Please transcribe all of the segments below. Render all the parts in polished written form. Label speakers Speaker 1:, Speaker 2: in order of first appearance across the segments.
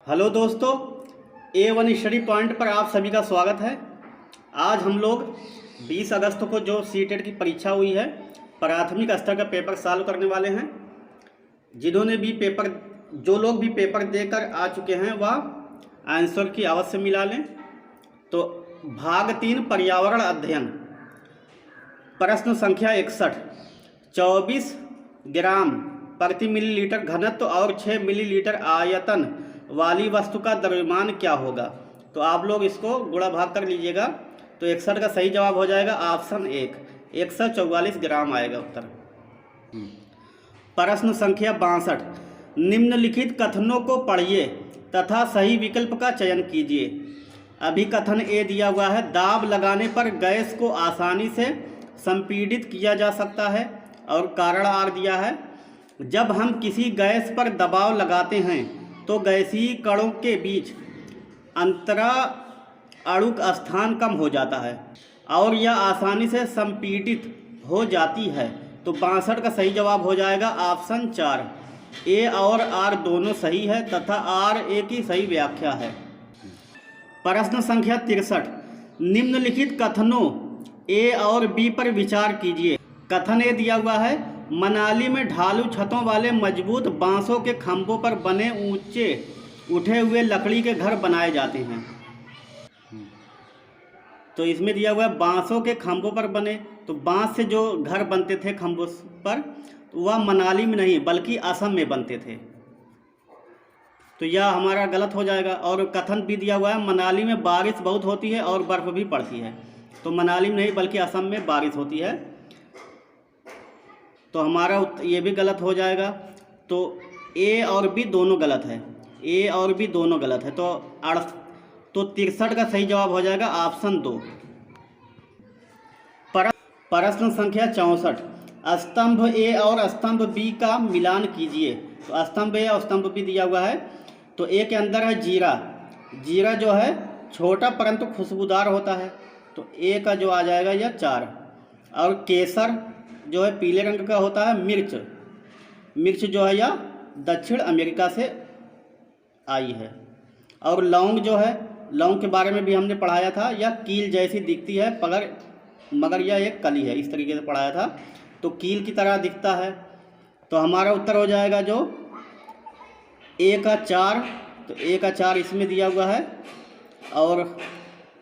Speaker 1: Hello दोस्तों, A1 study point पर आप सभी का स्वागत है। आज हम लोग 20 अगस्त को जो सीटेट की परीक्षा हुई है, प्राथमिक स्तर का पेपर सॉल्व करने वाले हैं। जो लोग भी पेपर देकर आ चुके हैं वह आंसर की अवश्य मिला लें। तो भाग 3 पर्यावरण अध्ययन, प्रश्न संख्या 61, 24 ग्राम प्रति मिलीलीटर घनत्व और 6 मिलीलीटर आयतन वाली वस्तु का द्रव्यमान क्या होगा। तो आप लोग इसको गुणा भाग कर लीजिएगा। तो 61 का सही जवाब हो जाएगा ऑप्शन 1, 144 ग्राम आएगा उत्तर। प्रश्न संख्या 62, निम्नलिखित कथनों को पढ़िए तथा सही विकल्प का चयन कीजिए। अभी कथन ए दिया हुआ है, दाब लगाने पर गैस को आसानी से संपीड़ित किया जा सकता है। और कारण आर दिया है, जब हम किसी गैस पर दबाव लगाते हैं तो गैसीय कणों के बीच अंतराणुक स्थान कम हो जाता है और यह आसानी से संपीड़ित हो जाती है। तो 62 का सही जवाब हो जाएगा ऑप्शन 4, ए और आर दोनों सही है तथा आर ए की सही व्याख्या है। प्रश्न संख्या 63, निम्नलिखित कथनों ए और बी पर विचार कीजिए। कथन ए दिया हुआ है, मनाली में ढालू छतों वाले मजबूत बांसों के खंभों पर बने ऊंचे उठे हुए लकड़ी के घर बनाए जाते हैं। तो इसमें दिया हुआ है बांसों के खंभों पर बने, तो बांस से जो घर बनते थे खंभों पर, तो वह मनाली में नहीं बल्कि असम में बनते थे। तो यह हमारा गलत हो जाएगा। और कथन भी दिया हुआ है, मनाली में बारिश बहुत होती है और बर्फ़ भी पड़ती है। तो मनाली में नहीं बल्कि असम में बारिश होती है। तो हमारा ये भी गलत हो जाएगा। तो ए और बी दोनों गलत है, ए और बी दोनों गलत है। तो 63 का सही जवाब हो जाएगा ऑप्शन 2। प्रश्न संख्या 64, स्तंभ ए और स्तंभ बी का मिलान कीजिए। तो स्तंभ ए और स्तंभ बी दिया हुआ है। तो ए के अंदर है जीरा, जीरा जो है छोटा परंतु खुशबूदार होता है। तो ए का जो आ जाएगा यह 4। और केसर जो है पीले रंग का होता है। मिर्च, मिर्च जो है यह दक्षिण अमेरिका से आई है। और लौंग जो है, लौंग के बारे में भी हमने पढ़ाया था, यह कील जैसी दिखती है मगर यह एक कली है, इस तरीके से पढ़ाया था। तो कील की तरह दिखता है। तो हमारा उत्तर हो जाएगा जो ए का 4। तो ए का 4 इसमें दिया हुआ है। और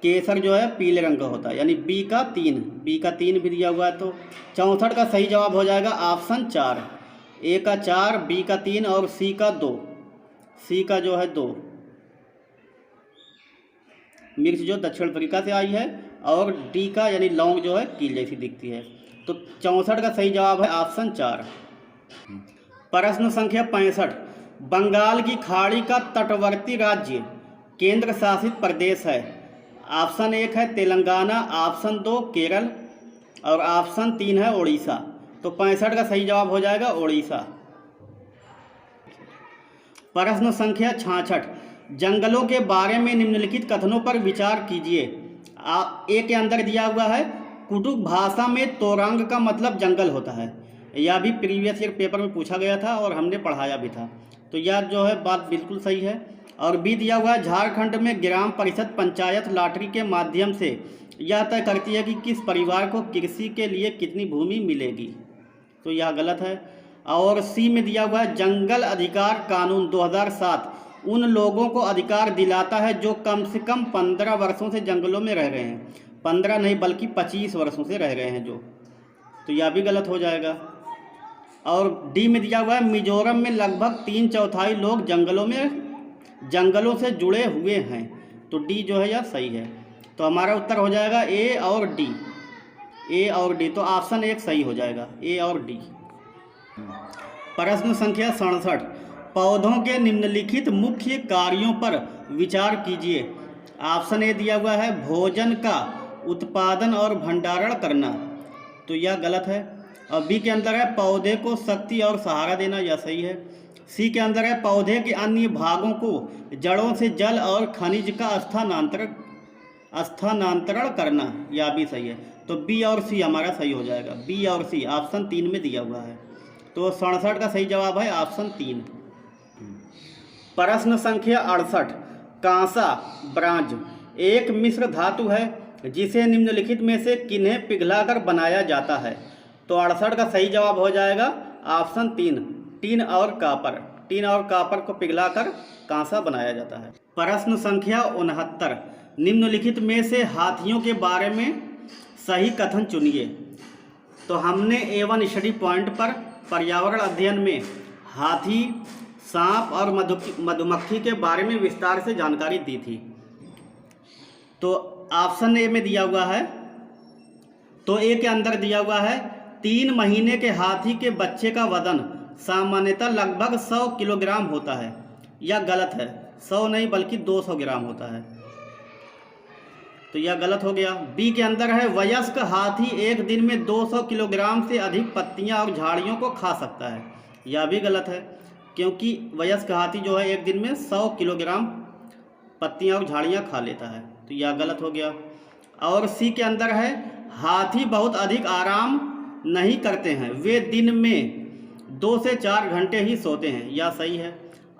Speaker 1: केसर जो है पीले रंग का होता है, यानी बी का 3, बी का 3 भी दिया हुआ है। तो 64 का सही जवाब हो जाएगा ऑप्शन 4, ए का 4, बी का 3 और सी का 2। सी का जो है 2, मिर्च जो दक्षिण अफ्रीका से आई है। और डी का यानी लौंग जो है कील जैसी दिखती है। तो 64 का सही जवाब है ऑप्शन 4। प्रश्न संख्या 65, बंगाल की खाड़ी का तटवर्ती राज्य केंद्र शासित प्रदेश है। ऑप्शन 1 है तेलंगाना, ऑप्शन 2 केरल और ऑप्शन 3 है उड़ीसा। तो 65 का सही जवाब हो जाएगा उड़ीसा। प्रश्न संख्या 66, जंगलों के बारे में निम्नलिखित कथनों पर विचार कीजिए। ए के अंदर दिया हुआ है, कुडुख भाषा में तोरंग का मतलब जंगल होता है। यह भी प्रीवियस ईयर पेपर में पूछा गया था और हमने पढ़ाया भी था। तो यह जो है बात बिल्कुल सही है। और बी दिया हुआ है, झारखंड में ग्राम परिषद पंचायत लॉटरी के माध्यम से यह तय करती है कि किस परिवार को कृषि के लिए कितनी भूमि मिलेगी। तो यह गलत है। और सी में दिया हुआ है, जंगल अधिकार कानून 2007 उन लोगों को अधिकार दिलाता है जो कम से कम 15 वर्षों से जंगलों में रह रहे हैं। 15 नहीं बल्कि 25 वर्षों से रह रहे हैं जो। तो यह भी गलत हो जाएगा। और डी में दिया हुआ है, मिजोरम में लगभग 3/4 लोग जंगलों से जुड़े हुए हैं। तो डी जो है यह सही है। तो हमारा उत्तर हो जाएगा ए और डी, ए और डी। तो ऑप्शन 1 सही हो जाएगा, ए और डी। प्रश्न संख्या 67, पौधों के निम्नलिखित मुख्य कार्यों पर विचार कीजिए। ऑप्शन ए दिया हुआ है, भोजन का उत्पादन और भंडारण करना। तो यह गलत है। और बी के अंदर है, पौधे को शक्ति और सहारा देना, यह सही है। सी के अंदर है, पौधे के अन्य भागों को जड़ों से जल और खनिज का स्थानांतरण करना, यह भी सही है। तो बी और सी हमारा सही हो जाएगा, बी और सी ऑप्शन 3 में दिया हुआ है। तो 67 का सही जवाब है ऑप्शन 3। प्रश्न संख्या 68। कांसा ब्रांज एक मिश्र धातु है जिसे निम्नलिखित में से किन्हें पिघलाकर बनाया जाता है। तो 68 का सही जवाब हो जाएगा ऑप्शन 3, टीन और कापर। टीन और कापर को पिघलाकर कांसा बनाया जाता है। प्रश्न संख्या 69। निम्नलिखित में से हाथियों के बारे में सही कथन चुनिए। तो हमने A1 स्टडी पॉइंट पर पर्यावरण अध्ययन में हाथी, सांप और मधुमक्खी के बारे में विस्तार से जानकारी दी थी। तो ऑप्शन ए में दिया हुआ है, तो ए के अंदर दिया हुआ है 3 महीने के हाथी के बच्चे का वजन सामान्यतः लगभग 100 किलोग्राम होता है। यह गलत है, 100 नहीं बल्कि 200 ग्राम होता है, तो यह गलत हो गया। बी के अंदर है वयस्क हाथी एक दिन में 200 किलोग्राम से अधिक पत्तियां और झाड़ियों को खा सकता है। यह भी गलत है, क्योंकि वयस्क हाथी जो है एक दिन में 100 किलोग्राम पत्तियां और झाड़ियां खा लेता है, तो यह गलत हो गया। और सी के अंदर है हाथी बहुत अधिक आराम नहीं करते हैं, वे दिन में 2 से 4 घंटे ही सोते हैं। यह सही है।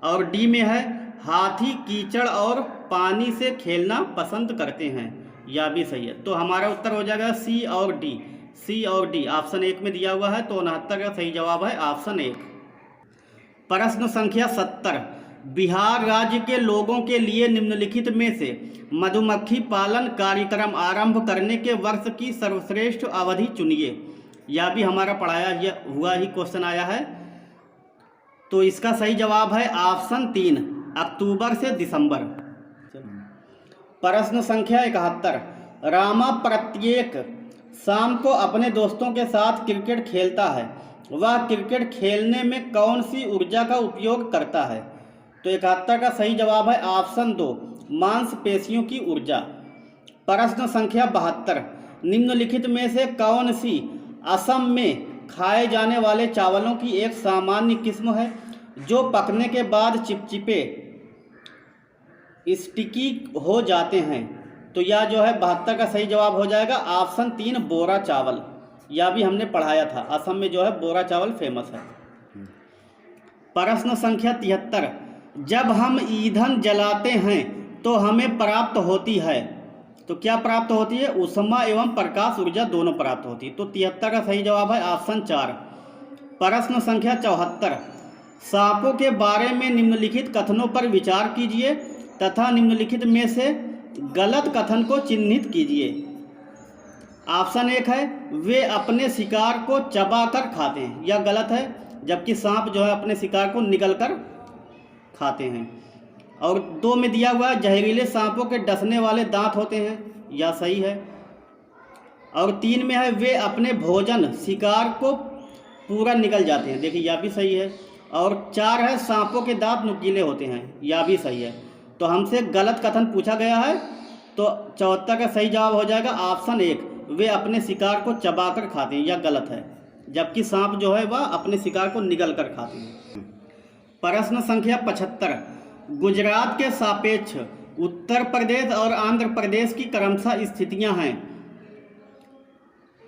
Speaker 1: और डी में है हाथी कीचड़ और पानी से खेलना पसंद करते हैं। यह भी सही है। तो हमारा उत्तर हो जाएगा सी और डी। सी और डी ऑप्शन 1 में दिया हुआ है, तो 69 का सही जवाब है ऑप्शन 1। प्रश्न संख्या 70। बिहार राज्य के लोगों के लिए निम्नलिखित में से मधुमक्खी पालन कार्यक्रम आरंभ करने के वर्ष की सर्वश्रेष्ठ अवधि चुनिए। यह भी हमारा पढ़ाया हुआ ही क्वेश्चन आया है, तो इसका सही जवाब है ऑप्शन 3, अक्टूबर से दिसंबर। प्रश्न संख्या 71। रामा प्रत्येक शाम को अपने दोस्तों के साथ क्रिकेट खेलता है, वह क्रिकेट खेलने में कौन सी ऊर्जा का उपयोग करता है। तो 71 का सही जवाब है ऑप्शन 2, मांसपेशियों की ऊर्जा। प्रश्न संख्या 72। निम्नलिखित में से कौन सी असम में खाए जाने वाले चावलों की एक सामान्य किस्म है जो पकने के बाद चिपचिपे स्टिकी हो जाते हैं। तो यह जो है 72 का सही जवाब हो जाएगा ऑप्शन 3, बोरा चावल। यह भी हमने पढ़ाया था, असम में जो है बोरा चावल फेमस है। प्रश्न संख्या 73। जब हम ईंधन जलाते हैं तो हमें प्राप्त होती है, तो क्या प्राप्त होती है? ऊष्मा एवं प्रकाश ऊर्जा दोनों प्राप्त होती है। तो 73 का सही जवाब है ऑप्शन 4। प्रश्न संख्या 74। सांपों के बारे में निम्नलिखित कथनों पर विचार कीजिए तथा निम्नलिखित में से गलत कथन को चिन्हित कीजिए। ऑप्शन 1 है वे अपने शिकार को चबाकर खाते हैं। यह गलत है, जबकि सांप जो है अपने शिकार को निगलकर खाते हैं। और 2 में दिया हुआ है जहरीले सांपों के डसने वाले दांत होते हैं। यह सही है। और 3 में है वे अपने भोजन शिकार को पूरा निगल जाते हैं। देखिए यह भी सही है। और 4 है सांपों के दांत नुकीले होते हैं। यह भी सही है। तो हमसे गलत कथन पूछा गया है, तो 74 का सही जवाब हो जाएगा ऑप्शन 1, वे अपने शिकार को चबाकर खाते हैं। यह गलत है, जबकि सांप जो है वह अपने शिकार को निगल कर खाते हैं। प्रश्न संख्या 75। गुजरात के सापेक्ष उत्तर प्रदेश और आंध्र प्रदेश की क्रमशः स्थितियां हैं,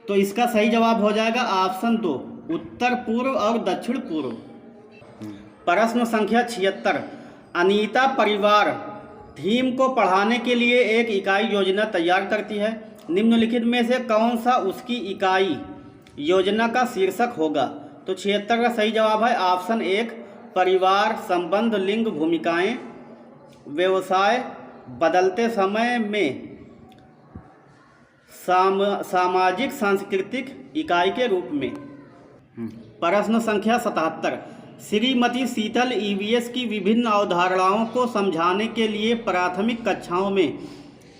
Speaker 1: तो इसका सही जवाब हो जाएगा ऑप्शन 2, उत्तर पूर्व और दक्षिण पूर्व। प्रश्न संख्या 76। अनीता परिवार थीम को पढ़ाने के लिए एक इकाई योजना तैयार करती है। निम्नलिखित में से कौन सा उसकी इकाई योजना का शीर्षक होगा। तो 76 का सही जवाब है ऑप्शन 1, परिवार, संबंध, लिंग, भूमिकाएं, व्यवसाय, बदलते समय में सामाजिक सांस्कृतिक इकाई के रूप में। प्रश्न संख्या 77। श्रीमती शीतल ईवीएस की विभिन्न अवधारणाओं को समझाने के लिए प्राथमिक कक्षाओं में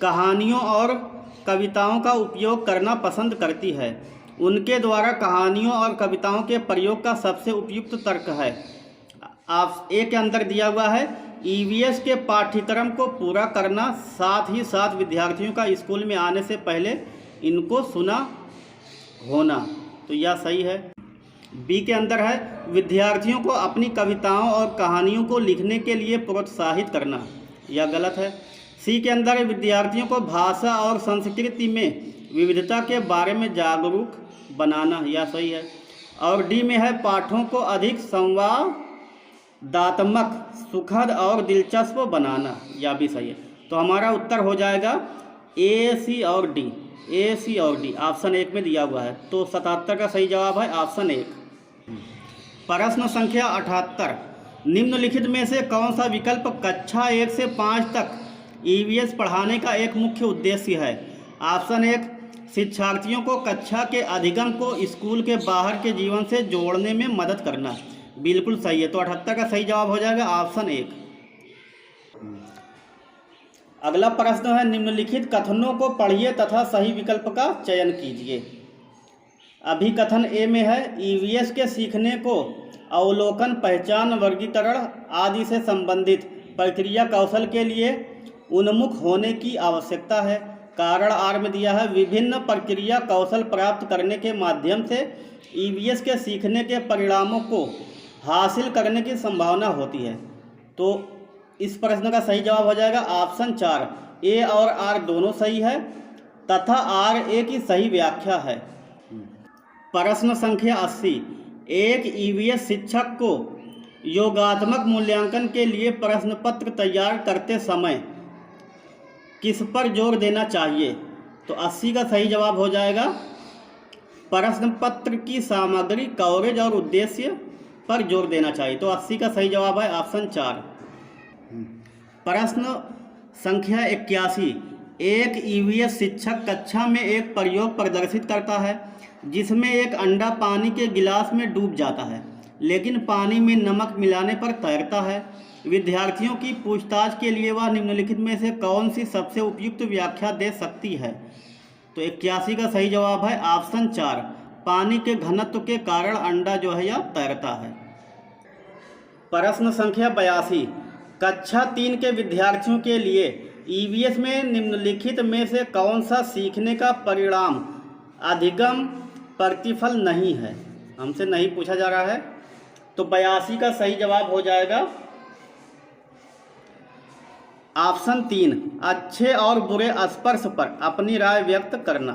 Speaker 1: कहानियों और कविताओं का उपयोग करना पसंद करती है। उनके द्वारा कहानियों और कविताओं के प्रयोग का सबसे उपयुक्त तर्क है। आप ए के अंदर दिया हुआ है ईवीएस के पाठ्यक्रम को पूरा करना, साथ ही साथ विद्यार्थियों का स्कूल में आने से पहले इनको सुना होना। तो यह सही है। बी के अंदर है विद्यार्थियों को अपनी कविताओं और कहानियों को लिखने के लिए प्रोत्साहित करना। यह गलत है। सी के अंदर है विद्यार्थियों को भाषा और संस्कृति में विविधता के बारे में जागरूक बनाना। यह सही है। और डी में है पाठों को अधिक दात्मक, सुखद और दिलचस्प बनाना, यह भी सही है। तो हमारा उत्तर हो जाएगा ए, सी और डी। ए, सी और डी ऑप्शन 1 में दिया हुआ है। तो 77 का सही जवाब है ऑप्शन 1। प्रश्न संख्या 78, निम्नलिखित में से कौन सा विकल्प कक्षा 1 से 5 तक ईवीएस पढ़ाने का एक मुख्य उद्देश्य है? ऑप्शन 1, शिक्षार्थियों को कक्षा के अधिगम को स्कूल के बाहर के जीवन से जोड़ने में मदद करना, बिल्कुल सही है। तो 78 का सही जवाब हो जाएगा ऑप्शन 1। अगला प्रश्न है, निम्नलिखित कथनों को पढ़िए तथा सही विकल्प का चयन कीजिए। अभिकथन ए में है, ईवीएस के सीखने को अवलोकन, पहचान, वर्गीकरण आदि से संबंधित प्रक्रिया कौशल के लिए उन्मुख होने की आवश्यकता है। कारण आर में दिया है, विभिन्न प्रक्रिया कौशल प्राप्त करने के माध्यम से ईवीएस के सीखने के परिणामों को हासिल करने की संभावना होती है। तो इस प्रश्न का सही जवाब हो जाएगा ऑप्शन 4। ए और आर दोनों सही है तथा आर ए की सही व्याख्या है। प्रश्न संख्या 80, एक ईवीएस शिक्षक को योगात्मक मूल्यांकन के लिए प्रश्न पत्र तैयार करते समय किस पर जोर देना चाहिए? तो 80 का सही जवाब हो जाएगा प्रश्न पत्र की सामग्री, कवरेज और उद्देश्य पर जोर देना चाहिए। तो 80 का सही जवाब है ऑप्शन 4। प्रश्न संख्या 81, एक ईवीएस शिक्षक कक्षा में एक प्रयोग प्रदर्शित करता है जिसमें एक अंडा पानी के गिलास में डूब जाता है लेकिन पानी में नमक मिलाने पर तैरता है। विद्यार्थियों की पूछताछ के लिए वह निम्नलिखित में से कौन सी सबसे उपयुक्त व्याख्या दे सकती है? तो 81 का सही जवाब है ऑप्शन 4, पानी के घनत्व के कारण अंडा जो है यह तैरता है। प्रश्न संख्या 82, कक्षा 3 के विद्यार्थियों के लिए ईवीएस में निम्नलिखित में से कौन सा सीखने का परिणाम अधिगम प्रतिफल नहीं है? हमसे नहीं पूछा जा रहा है। तो 82 का सही जवाब हो जाएगा ऑप्शन 3, अच्छे और बुरे स्पर्श पर अपनी राय व्यक्त करना।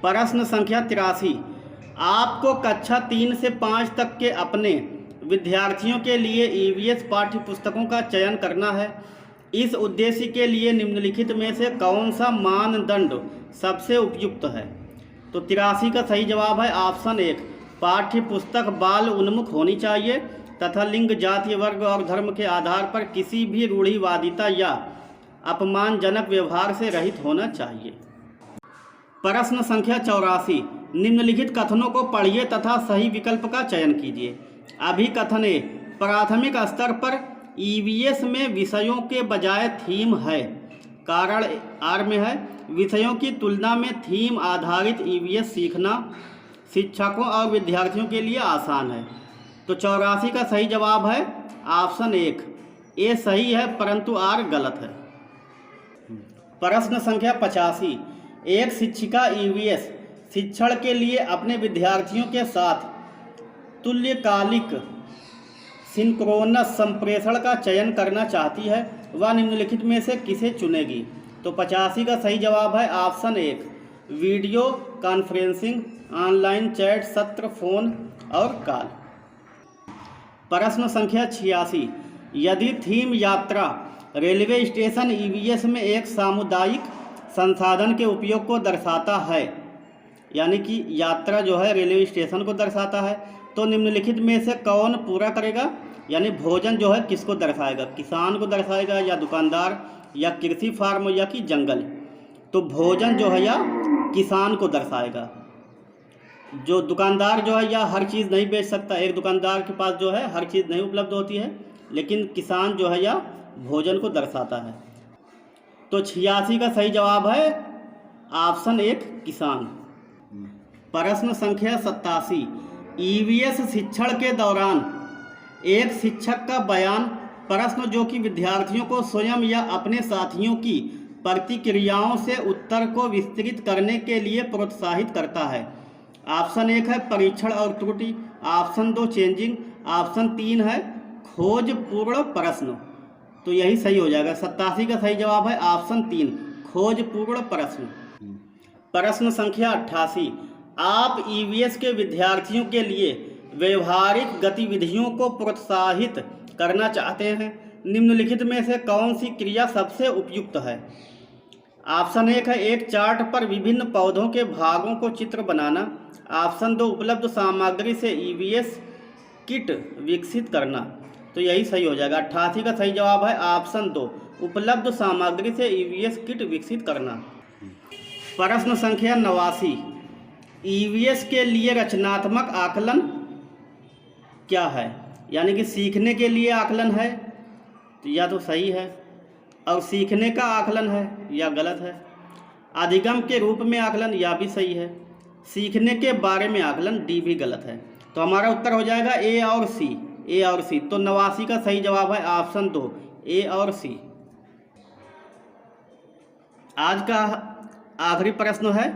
Speaker 1: प्रश्न संख्या 83, आपको कक्षा 3 से 5 तक के अपने विद्यार्थियों के लिए ईवीएस पाठ्य पुस्तकों का चयन करना है। इस उद्देश्य के लिए निम्नलिखित में से कौन सा मानदंड सबसे उपयुक्त है? तो 83 का सही जवाब है ऑप्शन 1, पाठ्य पुस्तक बाल उन्मुख होनी चाहिए तथा लिंग, जाति, वर्ग और धर्म के आधार पर किसी भी रूढ़िवादिता या अपमानजनक व्यवहार से रहित होना चाहिए। प्रश्न संख्या 84, निम्नलिखित कथनों को पढ़िए तथा सही विकल्प का चयन कीजिए। अभिकथन ए, प्राथमिक स्तर पर ईवीएस में विषयों के बजाय थीम है। कारण आर में है, विषयों की तुलना में थीम आधारित ईवीएस सीखना शिक्षकों और विद्यार्थियों के लिए आसान है। तो 84 का सही जवाब है ऑप्शन 1, ए सही है परंतु आर गलत है। प्रश्न संख्या 85, एक शिक्षिका ईवीएस शिक्षण के लिए अपने विद्यार्थियों के साथ तुल्यकालिक सिंक्रोनस संप्रेषण का चयन करना चाहती है, वह निम्नलिखित में से किसे चुनेगी? तो 85 का सही जवाब है option 1, video conferencing, online chat सत्र, फोन और कॉल। प्रश्न संख्या 86, यदि थीम यात्रा रेलवे स्टेशन ईवीएस में एक सामुदायिक संसाधन के उपयोग को दर्शाता है, यानी कि यात्रा जो है रेलवे स्टेशन को दर्शाता है, तो निम्नलिखित में से कौन पूरा करेगा? यानी भोजन जो है किसको दर्शाएगा? किसान को दर्शाएगा या दुकानदार या कृषि फार्म या कि जंगल? तो भोजन जो है या किसान को दर्शाएगा। जो दुकानदार जो है या हर चीज़ नहीं बेच सकता, एक दुकानदार के पास जो है हर चीज़ नहीं उपलब्ध होती है, लेकिन किसान जो है या भोजन को दर्शाता है। तो 86 का सही जवाब है ऑप्शन 1, किसान। प्रश्न संख्या 87, ईवीएस शिक्षण के दौरान एक शिक्षक का बयान प्रश्न जो कि विद्यार्थियों को स्वयं या अपने साथियों की प्रतिक्रियाओं से उत्तर को विस्तृत करने के लिए प्रोत्साहित करता है। ऑप्शन 1 है परीक्षण और त्रुटि, ऑप्शन 2 चेंजिंग, ऑप्शन 3 है खोजपूर्ण प्रश्न। तो यही सही हो जाएगा। 87 का सही जवाब है ऑप्शन 3, खोजपूर्ण प्रश्न। प्रश्न संख्या 88, आप ईवीएस के विद्यार्थियों के लिए व्यवहारिक गतिविधियों को प्रोत्साहित करना चाहते हैं। निम्नलिखित में से कौन सी क्रिया सबसे उपयुक्त है? ऑप्शन 1 है एक चार्ट पर विभिन्न पौधों के भागों को चित्र बनाना। ऑप्शन 2 उपलब्ध सामग्री से ईवीएस किट विकसित करना। तो यही सही हो जाएगा। 88 का सही जवाब है ऑप्शन 2 उपलब्ध सामग्री से ईवीएस किट विकसित करना। प्रश्न संख्या 89, ईवीएस के लिए रचनात्मक आकलन क्या है? यानी कि सीखने के लिए आकलन है, तो या तो सही है, और सीखने का आकलन है या गलत है। अधिगम के रूप में आकलन या भी सही है। सीखने के बारे में आकलन डी भी गलत है। तो हमारा उत्तर हो जाएगा ए और सी, ए और सी। तो 89 का सही जवाब है ऑप्शन 2 ए और सी। आज का आखिरी प्रश्न है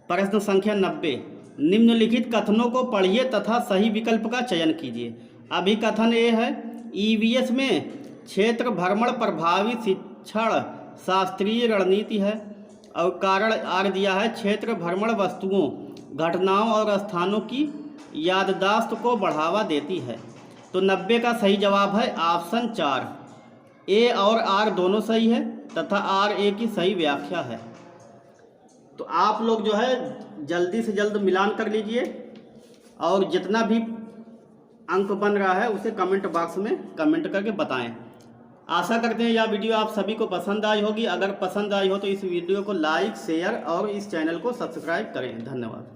Speaker 1: प्रश्न संख्या 90, निम्नलिखित कथनों को पढ़िए तथा सही विकल्प का चयन कीजिए। अभी कथन ए है ईवीएस में क्षेत्र भ्रमण प्रभावी शिक्षण शास्त्रीय रणनीति है, और कारण आर दिया है क्षेत्र भ्रमण वस्तुओं, घटनाओं और स्थानों की याददाश्त को बढ़ावा देती है। तो 90 का सही जवाब है ऑप्शन 4 ए और आर दोनों सही है तथा आर ए की सही व्याख्या है। तो आप लोग जो है जल्दी से जल्द मिलान कर लीजिए और जितना भी अंक बन रहा है उसे कमेंट बॉक्स में कमेंट करके बताएं। आशा करते हैं यह वीडियो आप सभी को पसंद आई होगी। अगर पसंद आई हो तो इस वीडियो को लाइक, शेयर और इस चैनल को सब्सक्राइब करें। धन्यवाद।